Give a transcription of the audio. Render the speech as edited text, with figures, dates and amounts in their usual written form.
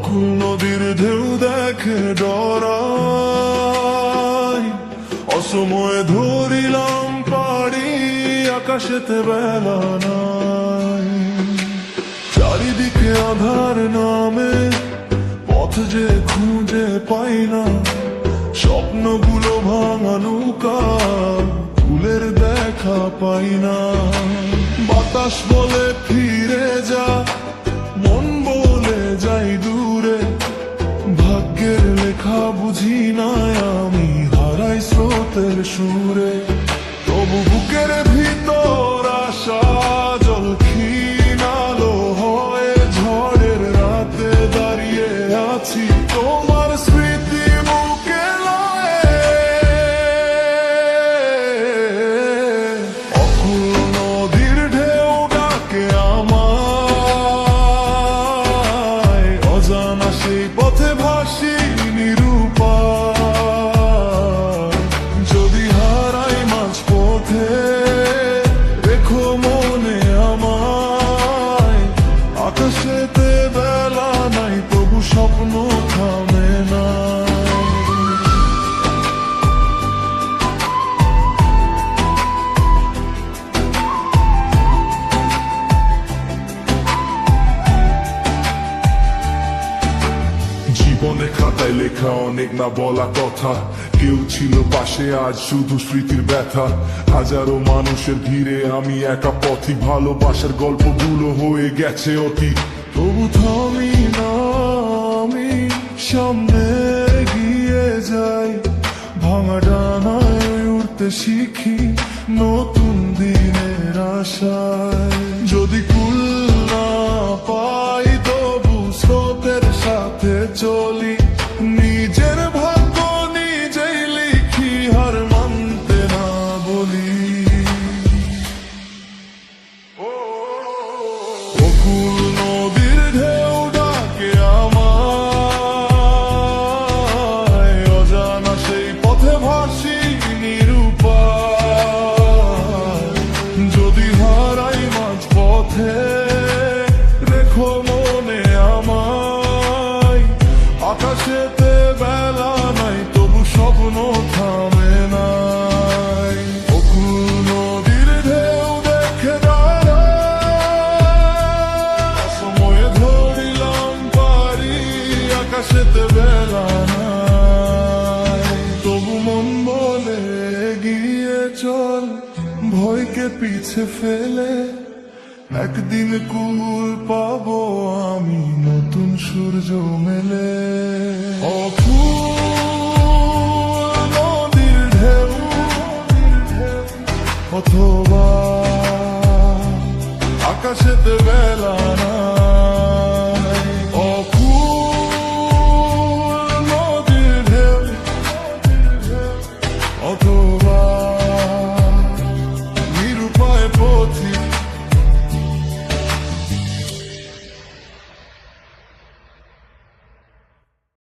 অকুল নদীর ঢেউ দেখে ডরাই, অসময়ে ধরিলাম পাড়ি, আকাশেতে বেলা নাই। চারিদিকে আধার নামে পথ যে খুঁজে পাই না, স্বপ্নগুলো ভাঙা নৌকা, ফুলের দেখা পাই না। বাতাস বলে ফিরে যা, মন বলে যাই দূরে, ভাগ্যের লেখা বুঝি না আমি, হারাই স্রোতের সুরে। তবু বুকের ভিতর আশা জল ক্ষীণালো হয়, ঝড়ের রাতে দাঁড়িয়ে আছি তোমার স্মৃতি বুকে লয়ে। অকুল নদীর ঢেউ ডাকে আমায়, অজানা সেই পথে ভাসি নিরুপায়। যদি হারাই মাঝ পথে রেখো মনে আমায়, আকাশেতে বেলা নাই তবু স্বপ্ন থামে না। জীবনে খাতায় লেখা অনেক না বলা কথা, কেউ ছিল পাশে আজ শুধু স্মৃতির ব্যথা। হাজারো মানুষের ভিড়ে আমি একা পথি, ভালোবাসার গল্পগুলো হয়ে গেছে অতি। তবু থামি না আমি, সামনে এগিয়ে যাই, ভাঙা ডানায় উড়তে শিখি নতুন দিনের আশায়। যদি কুল না পাই তবু স্রোতের সাথে চলি, নিজের ভাগ্য নিজেই লিখি, হার মানতে না বলি। অকুল নদীর ঢেউ ডাকে আমায়, অজানা সেই পথে ভাসি নিরুপায়। যদি হারাই মাঝ পথে রেখো মনে আমায়, আকাশেতে বেলা নাই তবু স্বপ্ন থামে নাই। অকুল নদীর ঢেউ দেখে দাঁড়ায়, অসময়ে ধরিলাম পারি, আকাশেতে বেলা নাই তবু মন বলে এগিয়ে চল, ভয়কে পিছে ফেলে একদিন কুল পাবো আমি নতুন সূর্য মেলে। অকুল নদীর ঢেউ অথবা আকাশেতে বেলা নাই। অকুল নদীর ঢেউ অথবা